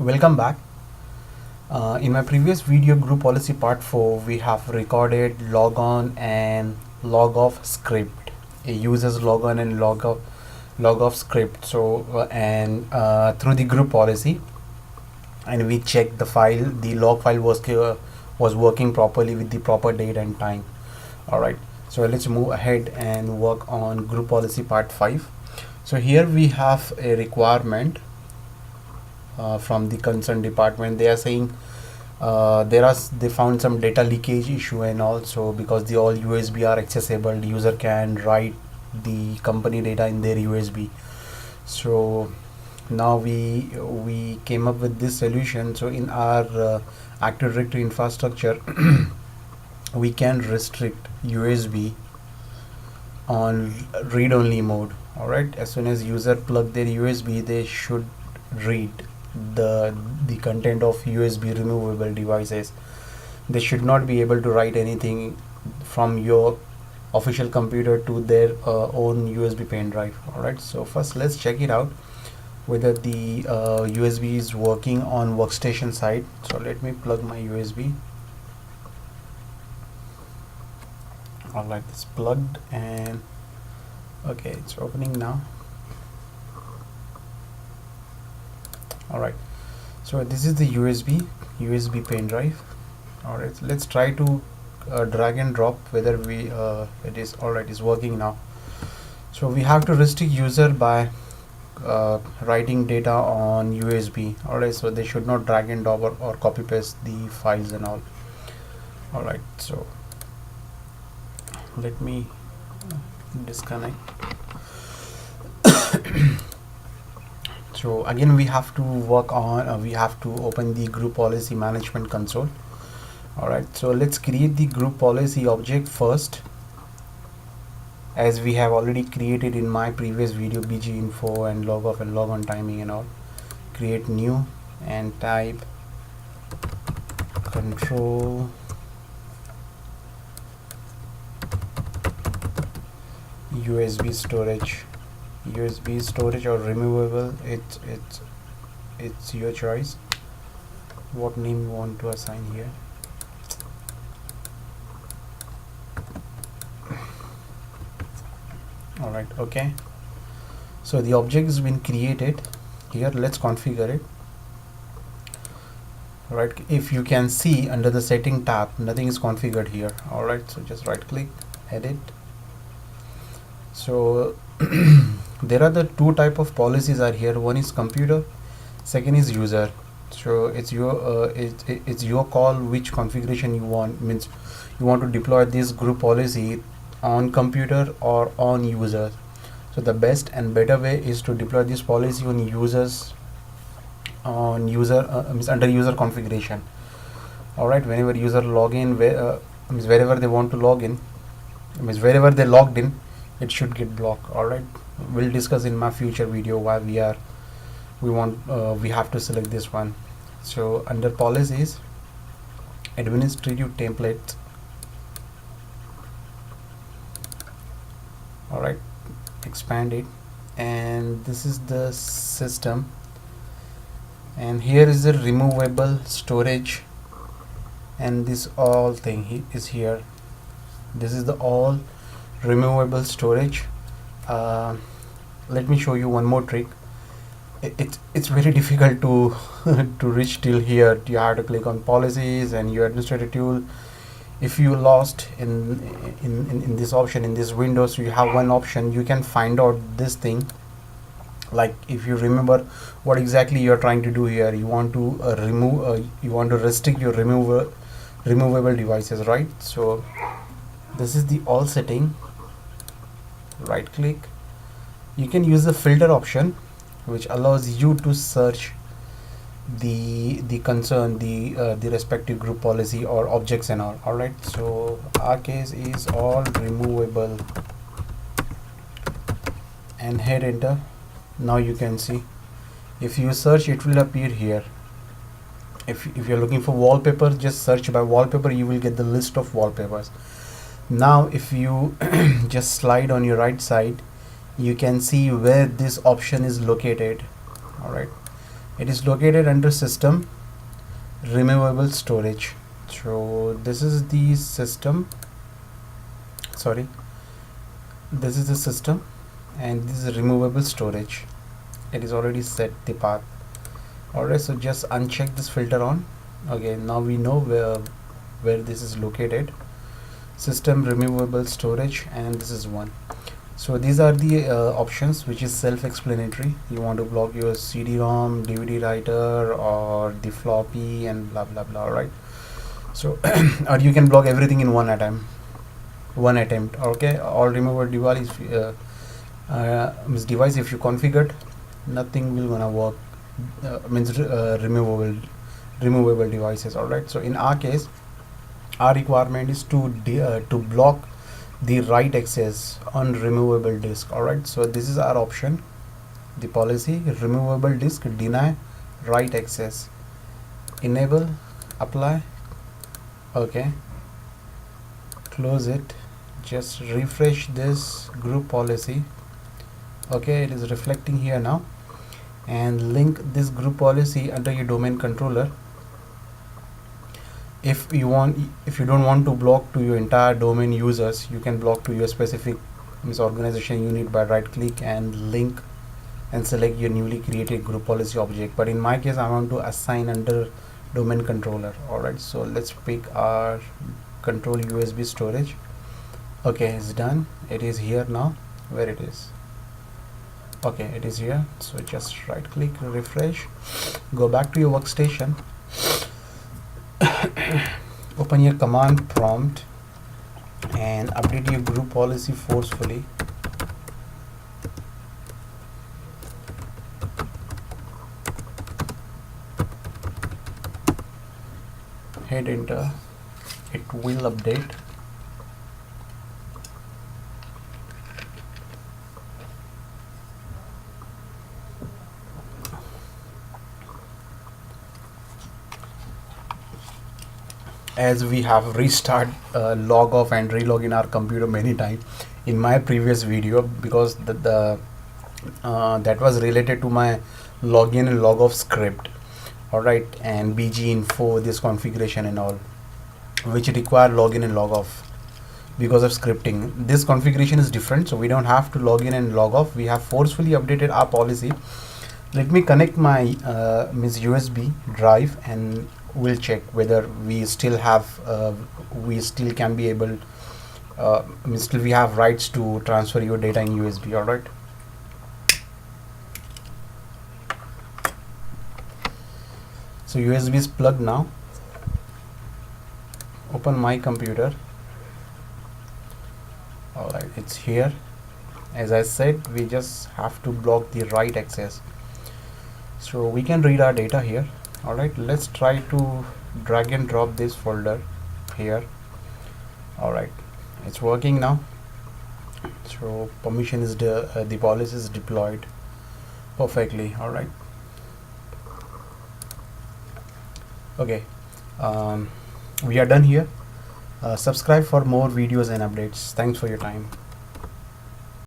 Welcome back. In my previous video, group policy part 4, we have recorded logon and log off script. A user's logon and log off script. Through the group policy, and we checked the log file was working properly with the proper date and time. All right. So let's move ahead and work on group policy part 5. So here we have a requirement from the concerned department. They are saying they found some data leakage issue, and also because the all USB are accessible, the user can write the company data in their USB. So now we came up with this solution. So in our Active Directory infrastructure, we can restrict USB on read-only mode. All right, as soon as user plug their USB, they should read the content of USB removable devices. They should not be able to write anything from your official computer to their own USB pen drive. All right, so first let's check it out whether the USB is working on workstation side. So let me plug my USB. All right, it's plugged, and okay, it's opening now. All right, so this is the USB pen drive. All right, so let's try to drag and drop whether it is all right. It's working now. So we have to restrict user by writing data on USB. All right, so they should not drag and drop or copy paste the files and all. All right, so let me disconnect. So again, we have to work on we have to open the group policy management console. All right, so let's create the group policy object first, as we have already created in my previous video, bg info and log off and log on timing and all. Create new and type control USB storage or removable. It's your choice what name you want to assign here. All right, okay, so the object has been created here. Let's configure it. All right, if you can see under the setting tab, nothing is configured here. All right, so just right click, edit. So there are the two type of policies are here. One is computer, second is user. So it's your call which configuration you want. Means you want to deploy this group policy on computer or on user. So the best and better way is to deploy this policy on users, means under user configuration. All right, whenever user log in, means wherever they want to log in, means wherever they logged in, it should get blocked. All right, we'll discuss in my future video why we have to select this one. So under policies, administrative templates. All right, expand it, and this is the system, and here is the removable storage, and this all thing is here. This is the all removable storage. Let me show you one more trick. It's very difficult to to reach till here. You have to click on policies and your administrative tool. If you lost in this option, in this window, so you have one option, you can find out this thing. Like if you remember what exactly you're trying to do here, you want to you want to restrict your removable devices, right? So this is the all setting. Right click, you can use the filter option, which allows you to search the respective group policy or objects and all. All right, so our case is all removable, and hit enter. Now you can see, if you search, it will appear here. If you're looking for wallpaper, just search by wallpaper, you will get the list of wallpapers. Now if you just slide on your right side, you can see where this option is located. All right, It is located under system removable storage. So this is the system, sorry, this is the system, and this is removable storage. It is already set the path. Alright, so just uncheck this filter on. Okay, now we know where this is located. System removable storage, and this is one. So these are the options, which is self-explanatory. You want to block your CD-ROM, DVD writer, or the floppy, and blah blah blah. Right. So or you can block everything in one attempt. Okay. All removable device if you configured, nothing will gonna work. Removable devices. All right. So in our case, our requirement is to block the write access on removable disk. All right, so this is our option, the policy: removable disk, deny write access, enable, apply. Okay, close it, just refresh this group policy. Okay, it is reflecting here now, and link this group policy under your domain controller. If you don't want to block to your entire domain users, you can block to your specific organization unit by right click and link and select your newly created group policy object. But in my case, I want to assign under domain controller. All right, so let's pick our control USB storage. Okay, it's done. It is here now. Where it is? Okay, it is here. So just right click, refresh, go back to your workstation. Open your command prompt and update your group policy forcefully. Hit enter. It will update. As we have restart, log off and relog in our computer many times in my previous video, because that was related to my login and log off script. All right, and BG info, this configuration and all, which require login and log off because of scripting. This configuration is different, so we don't have to log in and log off. We have forcefully updated our policy. Let me connect my USB drive, and we'll check whether we still have we still can be able still we have rights to transfer your data in USB. All right, so USB is plugged now. Open my computer. All right, it's here. As I said, we just have to block the write access, so we can read our data here. All right, let's try to drag and drop this folder here. All right, it's working now. So permission is the policy is deployed perfectly. All right. Okay, we are done here. Subscribe for more videos and updates. Thanks for your time.